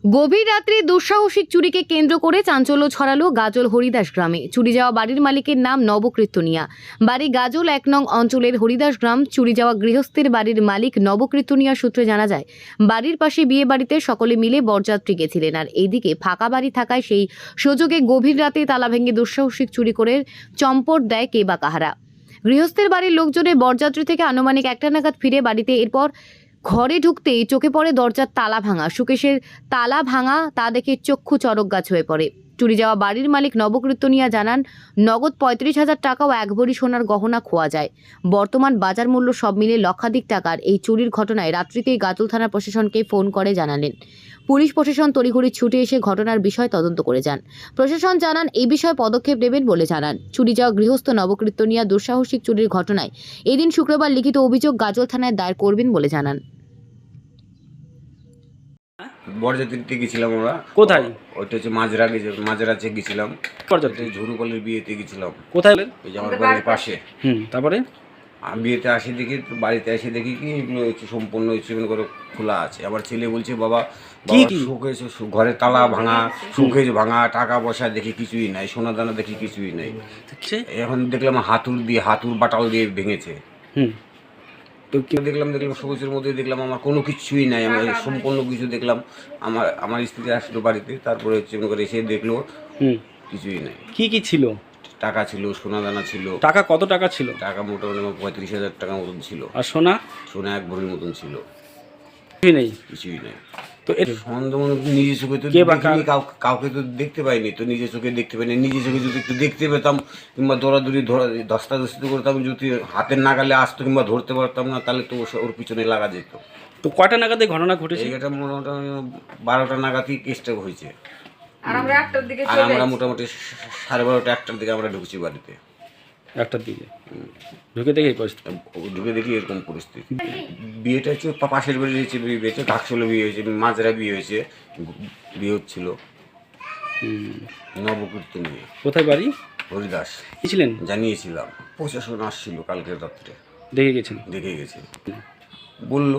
গভীর রাত্রে দুঃসাহসিক চুরিকে কেন্দ্র করে চাঞ্চল্য ছড়ালো গাজল হরিদাস গ্রামে। চুরি যাওয়া বাড়ির মালিকের নাম নবকীর্তনিয়া। বাড়ি গাজল ১ নং অঞ্চলের হরিদাস গ্রাম। চুরি যাওয়া গৃহস্থের বাড়ির মালিক নবকীর্তনিয়া সূত্রে জানা যায়, বাড়ির পাশে বিয়ে বাড়িতে সকলে মিলে বরযাত্রী গেছিলেন, আর এইদিকে ফাঁকা বাড়ি থাকায় সেই সুযোগে গভীর রাতে তালা ভেঙে দুঃসাহসিক চুরি করে চম্পট দেয় কে বা কাহারা। গৃহস্থের বাড়ির লোকজনের বরযাত্রী থেকে আনুমানিক ১টা নাগাদ ফিরে বাড়িতে, এরপর ঘরে ঢুকতেই চোখে পড়ে দরজার তালা ভাঙা। সুকেশের তালা ভাঙা তা দেখে চক্ষু চড়ক গাছ হয়ে পড়ে। চুরি যাওয়া বাড়ির মালিক নবকীর্তনিয়া জানান, নগদ ৩৫,০০০ টাকা ও ১ ভরি সোনার গহনা খোয়া যায়। বর্তমান বাজার মূল্য সব মিলে লক্ষাধিক টাকার এই চুরির ঘটনায় রাত্রিতেই গাজল থানা প্রশাসনকে ফোন করে জানালেন। পুলিশ প্রশাসন তড়িঘড়ি ছুটে এসে ঘটনার বিষয় তদন্ত করে যান। প্রশাসন জানান এই বিষয়ে পদক্ষেপ নেবেন বলে জানান। চুরি যাওয়া গৃহস্থ নবকীর্তনিয়া দুঃসাহসিক চুরির ঘটনায় এদিন শুক্রবার লিখিত অভিযোগ গাজল থানায় দায়ের করবেন বলে জানান। বরযাত্রীতে গেছিলাম আমরা। কোথায়? ওইটা হচ্ছে মাঝরাতে গেছিলাম। বরযাত্রী ঝুরুকলের বিয়েতে গেছিলাম। কোথায় এলেন? এই যে আমার বাড়ির পাশে। তারপরে আমি বিয়েতে আসি দেখি, বাড়িতে এসে দেখি কি এগুলো হচ্ছে সম্পূর্ণ সেভেন করে খোলা আছে। আমার ছেলে বলছে, বাবা শোকেস ঘরের তালা ভাঙা, শোকেস ভাঙা, টাকা পয়সা দেখি কিছুই নাই, সোনা দানা দেখি কিছুই নাই। এখন দেখলাম হাতুর বাটাল দিয়ে ভেঙেছে। তো কি দেখলাম শোকেসের মধ্যে দেখলাম আমার কোনো কিছুই নাই। আমি সম্পূর্ণ কিছু দেখলাম। আমার স্ত্রী আসলো বাড়িতে, তারপরে হচ্ছে করে এসে দেখলো কিছুই নাই। কি কি ছিল? টাকা ছিল, সোনা দানা ছিল। টাকা কত টাকা ছিল? টাকা মোটামুটি ৩৫,০০০ টাকার মতন ছিল। আর সোনা? সোনা ১ ভরির মতন ছিল। কিছুই নেই। কিছুই নেই। তো সন্দেহ নিজের চোখে তো দেখিনি, কাউকে তো দেখতে পাইনি, তো নিজের চোখে দেখতে পাইনি। নিজের চোখে যদি একটু দেখতে পেতাম কিংবা দৌড়াদৌড়ি ধস্তাধস্তি করতাম, যদি হাতের নাগালে আসতো কিংবা ধরতে পারতাম না, তাহলে তো ওর পিছনে লাগা যেত। তো কয়টা নাগাদ এই ঘটনা ঘটেছে? এটা মোটামুটি ১২টা নাগাদই কেসটা হয়েছে। আর আমরা ১টার দিকে মোটামুটি ১২:৩০ ১টার দিকে আমরা ঢুকছি বাড়িতে। ১টার দিকে ঢুকে দেখে এই পরিস্থিতি। ঢুকে দেখি এরকম পরিস্থিতি। বিয়েটা হচ্ছে পাশের বাড়ি হয়েছে, বিয়েছে ঘাটশোলে বিয়ে হয়েছে, মাজরা বিয়ে হয়েছে, বিয়ে হচ্ছিল নবকীর্তনিয়া। কোথায় বাড়ি? হরিদাস। কি ছিলেন? জানিয়েছিলাম, প্রশাসন আসছিল কালকের রাত্রে, দেখে গেছেন? দেখে গেছে। বলল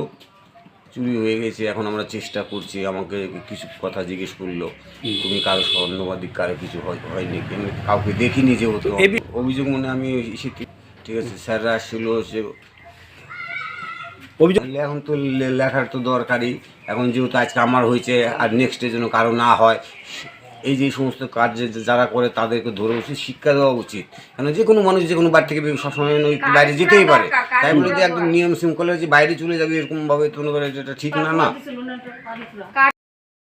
চুরি হয়ে গেছে, এখন আমরা চেষ্টা করছি। আমাকে কিছু কথা জিজ্ঞেস করলো, তুমি কারো স্বর্ণবাদী কারো কিছু হয়নি, কিন্তু কাউকে দেখিনি যেহেতু অভিযোগ মনে আমি ঠিক আছে স্যাররা আসছিল। সে অভিযোগ এখন তো লেখার তো দরকারই। এখন যেহেতু আজকে আমার হয়েছে, আর নেক্সটের জন্য কারো না হয়, এই যে সমস্ত কাজ যারা করে তাদেরকে ধরে উচিত শিক্ষা দেওয়া উচিত। কেন যে কোনো মানুষ যে কোনো বাড়ি থেকে সবসময় বাইরে যেতেই পারে, তাই বলে যে একদম নিয়ম শৃঙ্খলা যে বাইরে চলে যাবে এরকমভাবে তো এটা ঠিক না।